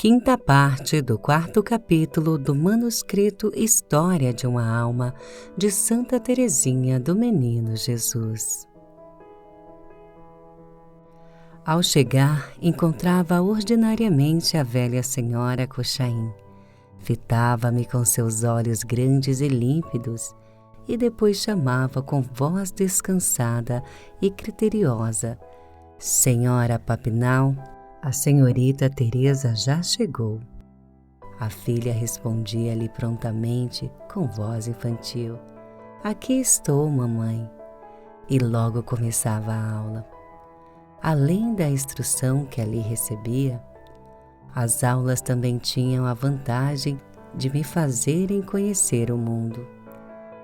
Quinta parte do quarto capítulo do manuscrito História de uma Alma, de Santa Teresinha do Menino Jesus. Ao chegar, encontrava ordinariamente a velha senhora Cochain. Fitava-me com seus olhos grandes e límpidos e depois chamava com voz descansada e criteriosa: Senhora Papinal, a senhorita Teresa já chegou. A filha respondia-lhe prontamente, com voz infantil: Aqui estou, mamãe. E logo começava a aula. Além da instrução que ali recebia, as aulas também tinham a vantagem de me fazerem conhecer o mundo.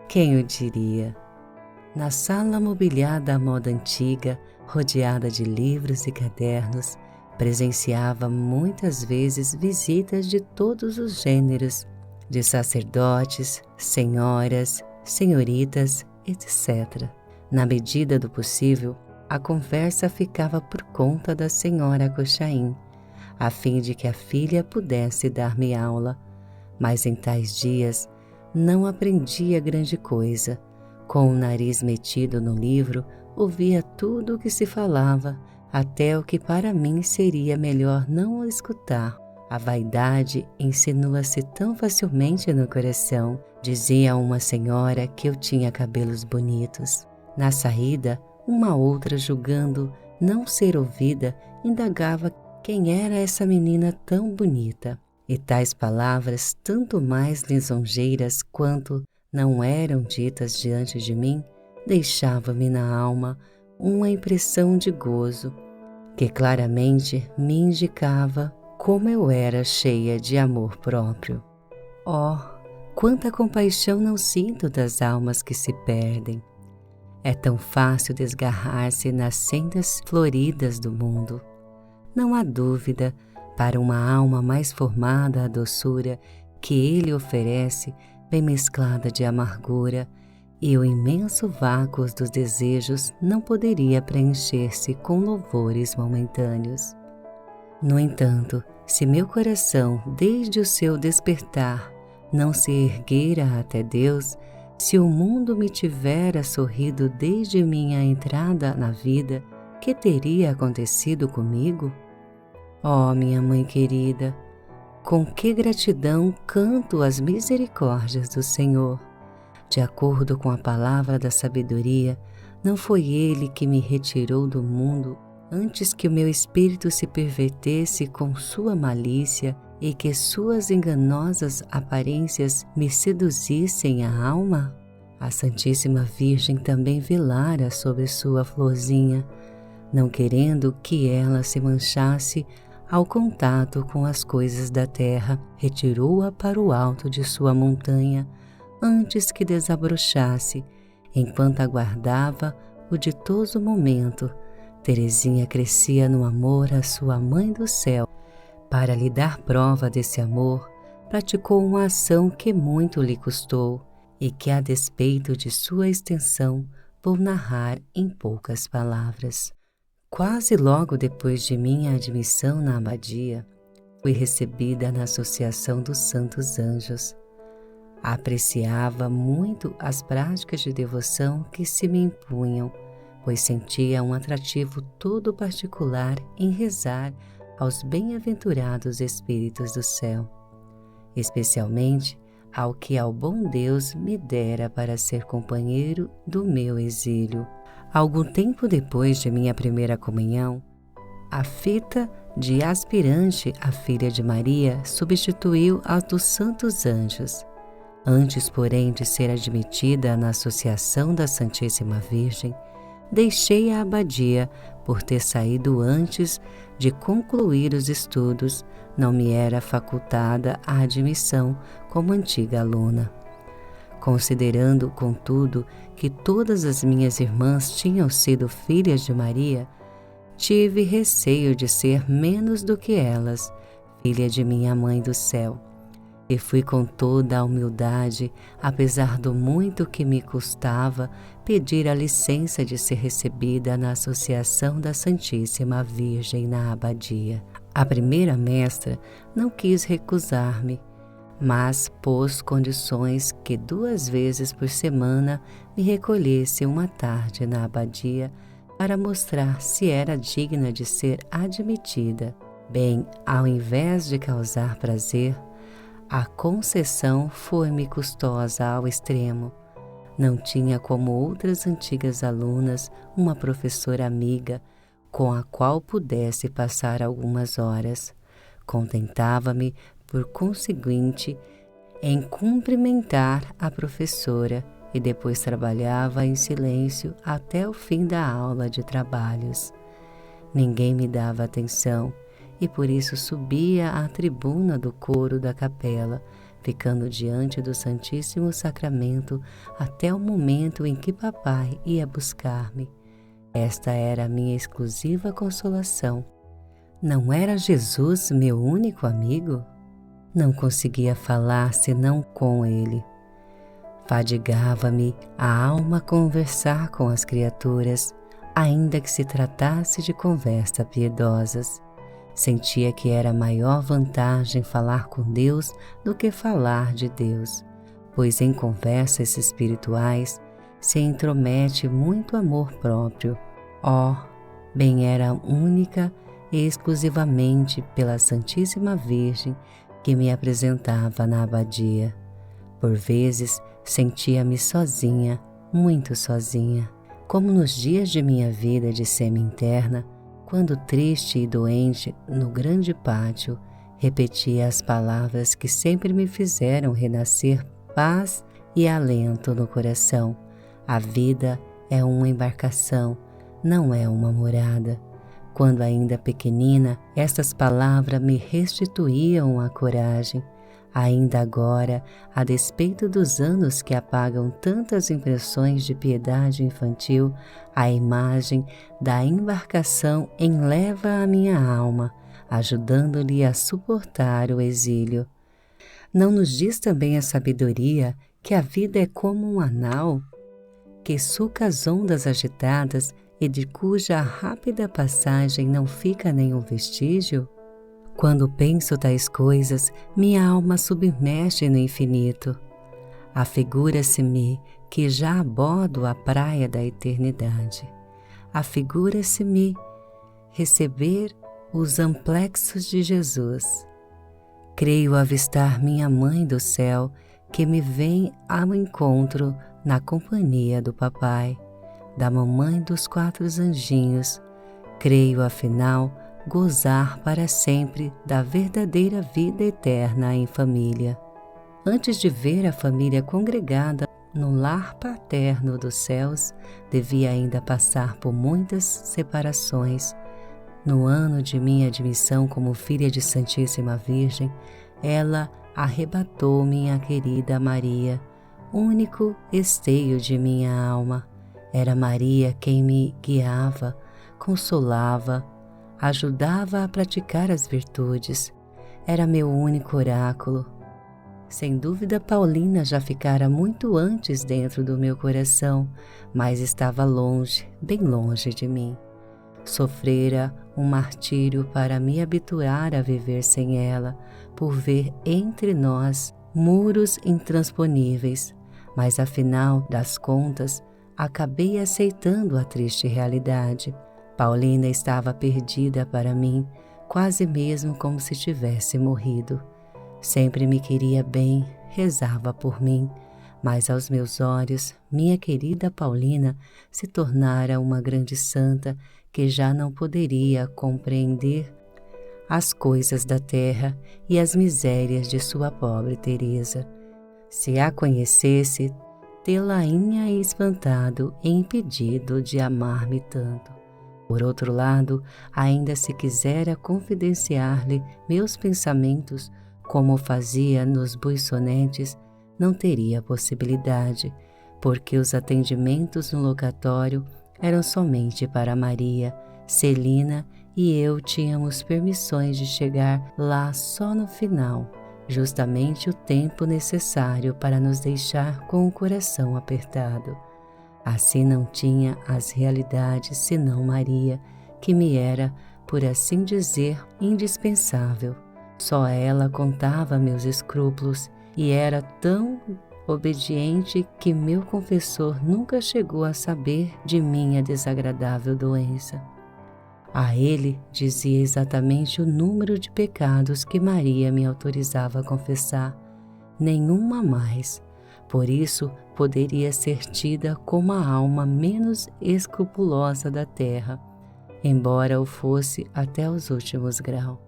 Quem o diria? Na sala mobiliada à moda antiga, rodeada de livros e cadernos, presenciava muitas vezes visitas de todos os gêneros, de sacerdotes, senhoras, senhoritas, etc. Na medida do possível, a conversa ficava por conta da senhora Cochain, a fim de que a filha pudesse dar-me aula, mas em tais dias não aprendia grande coisa. Com o nariz metido no livro, ouvia tudo o que se falava, até o que para mim seria melhor não escutar. A vaidade insinua-se tão facilmente no coração, dizia uma senhora que eu tinha cabelos bonitos. Na saída, uma outra, julgando não ser ouvida, indagava quem era essa menina tão bonita. E tais palavras, tanto mais lisonjeiras quanto não eram ditas diante de mim, deixava-me na alma uma impressão de gozo, que claramente me indicava como eu era cheia de amor próprio. Oh, quanta compaixão não sinto das almas que se perdem! É tão fácil desgarrar-se nas sendas floridas do mundo. Não há dúvida, para uma alma mais formada a doçura que ele oferece, bem mesclada de amargura, e o imenso vácuo dos desejos não poderia preencher-se com louvores momentâneos. No entanto, se meu coração, desde o seu despertar, não se erguera até Deus, se o mundo me tivera sorrido desde minha entrada na vida, que teria acontecido comigo? Oh, minha mãe querida, com que gratidão canto as misericórdias do Senhor! De acordo com a palavra da sabedoria, não foi Ele que me retirou do mundo antes que o meu espírito se pervertesse com sua malícia e que suas enganosas aparências me seduzissem a alma? A Santíssima Virgem também velara sobre sua florzinha, não querendo que ela se manchasse ao contato com as coisas da terra, retirou-a para o alto de sua montanha, antes que desabrochasse. Enquanto aguardava o ditoso momento, Teresinha crescia no amor à sua Mãe do Céu. Para lhe dar prova desse amor, praticou uma ação que muito lhe custou e que, a despeito de sua extensão, vou narrar em poucas palavras. Quase logo depois de minha admissão na abadia, fui recebida na Associação dos Santos Anjos. Apreciava muito as práticas de devoção que se me impunham, pois sentia um atrativo todo particular em rezar aos bem-aventurados espíritos do céu, especialmente ao que ao bom Deus me dera para ser companheiro do meu exílio. Algum tempo depois de minha primeira comunhão, a fita de aspirante à filha de Maria substituiu a dos Santos Anjos. Antes, porém, de ser admitida na Associação da Santíssima Virgem, deixei a abadia por ter saído antes de concluir os estudos. Não me era facultada a admissão como antiga aluna. Considerando, contudo, que todas as minhas irmãs tinham sido filhas de Maria, tive receio de ser menos do que elas, filha de minha Mãe do Céu. E fui com toda a humildade, apesar do muito que me custava, pedir a licença de ser recebida na Associação da Santíssima Virgem na abadia. A primeira mestra não quis recusar-me, mas pôs condições que 2 vezes por semana me recolhesse uma tarde na abadia para mostrar se era digna de ser admitida. Bem, ao invés de causar prazer, a concessão foi-me custosa ao extremo. Não tinha, como outras antigas alunas, uma professora amiga com a qual pudesse passar algumas horas. Contentava-me, por conseguinte, em cumprimentar a professora e depois trabalhava em silêncio até o fim da aula de trabalhos. Ninguém me dava atenção e por isso subia à tribuna do coro da capela, ficando diante do Santíssimo Sacramento até o momento em que papai ia buscar-me. Esta era a minha exclusiva consolação. Não era Jesus meu único amigo? Não conseguia falar senão com ele. Fadigava-me a alma conversar com as criaturas, ainda que se tratasse de conversa piedosas. Sentia que era maior vantagem falar com Deus do que falar de Deus, pois em conversas espirituais se intromete muito amor próprio. Bem era única e exclusivamente pela Santíssima Virgem que me apresentava na abadia. Por vezes sentia-me sozinha, muito sozinha, como nos dias de minha vida de semi-interna, quando triste e doente no grande pátio, repetia as palavras que sempre me fizeram renascer paz e alento no coração. A vida é uma embarcação, não é uma morada. Quando ainda pequenina, estas palavras me restituíam a coragem. Ainda agora, a despeito dos anos que apagam tantas impressões de piedade infantil, a imagem da embarcação enleva a minha alma, ajudando-lhe a suportar o exílio. Não nos diz também a sabedoria que a vida é como uma nau que suca as ondas agitadas e de cuja rápida passagem não fica nenhum vestígio? Quando penso tais coisas, minha alma submerge no infinito. Afigura-se-me que já abordo a praia da eternidade. Afigura-se-me receber os amplexos de Jesus. Creio avistar minha Mãe do céu, que me vem ao encontro na companhia do papai, da mamãe dos 4 anjinhos. Creio, afinal, gozar para sempre da verdadeira vida eterna em família. Antes de ver a família congregada no lar paterno dos céus, devia ainda passar por muitas separações. No ano de minha admissão como filha de Santíssima Virgem, ela arrebatou minha querida Maria, único esteio de minha alma. Era Maria quem me guiava, consolava, ajudava a praticar as virtudes. Era meu único oráculo. Sem dúvida, Paulina já ficara muito antes dentro do meu coração, mas estava longe, bem longe de mim. Sofrera um martírio para me habituar a viver sem ela, por ver entre nós muros intransponíveis, mas afinal das contas, acabei aceitando a triste realidade. Paulina estava perdida para mim, quase mesmo como se tivesse morrido. Sempre me queria bem, rezava por mim, mas aos meus olhos, minha querida Paulina se tornara uma grande santa que já não poderia compreender as coisas da terra e as misérias de sua pobre Teresa. Se a conhecesse, tê-la-inha espantado e impedido de amar-me tanto. Por outro lado, ainda se quisera confidenciar-lhe meus pensamentos, como fazia nos buissonetes, não teria possibilidade, porque os atendimentos no locatório eram somente para Maria, Celina e eu tínhamos permissões de chegar lá só no final, justamente o tempo necessário para nos deixar com o coração apertado. Assim não tinha as realidades senão Maria, que me era por assim dizer, indispensável. Só ela contava meus escrúpulos e era tão obediente que meu confessor nunca chegou a saber de minha desagradável doença. A ele dizia exatamente o número de pecados que Maria me autorizava a confessar, nenhuma mais. Por isso, poderia ser tida como a alma menos escrupulosa da terra, embora o fosse até os últimos graus.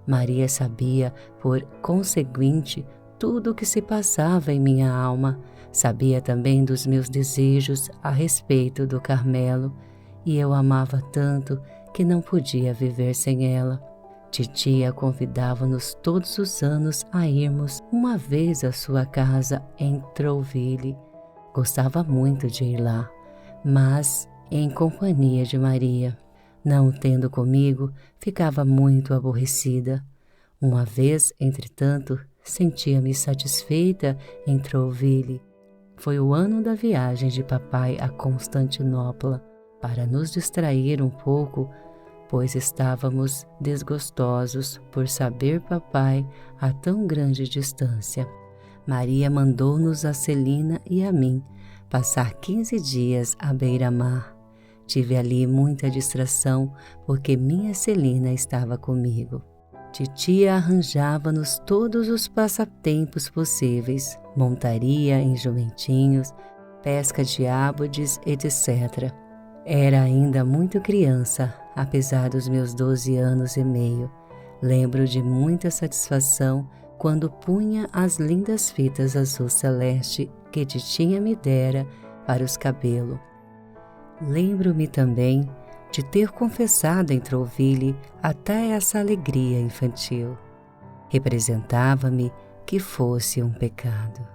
Maria sabia, por conseguinte, tudo o que se passava em minha alma, sabia também dos meus desejos a respeito do Carmelo, e eu amava tanto que não podia viver sem ela. Titia convidava-nos todos os anos a irmos uma vez à sua casa em Trouville. Gostava muito de ir lá, mas em companhia de Maria. Não tendo comigo, ficava muito aborrecida. Uma vez, entretanto, sentia-me satisfeita em Trouville. Foi o ano da viagem de papai a Constantinopla, para nos distrair um pouco, pois estávamos desgostosos por saber papai a tão grande distância. Maria mandou-nos a Celina e a mim passar 15 dias à beira-mar. Tive ali muita distração, porque minha Celina estava comigo. Titia arranjava-nos todos os passatempos possíveis, montaria em jumentinhos, pesca de ábodes, etc. Era ainda muito criança, apesar dos meus 12 anos e meio. Lembro de muita satisfação quando punha as lindas fitas azul celeste que Titinha me dera para os cabelos. Lembro-me também de ter confessado em Trouville até essa alegria infantil. Representava-me que fosse um pecado.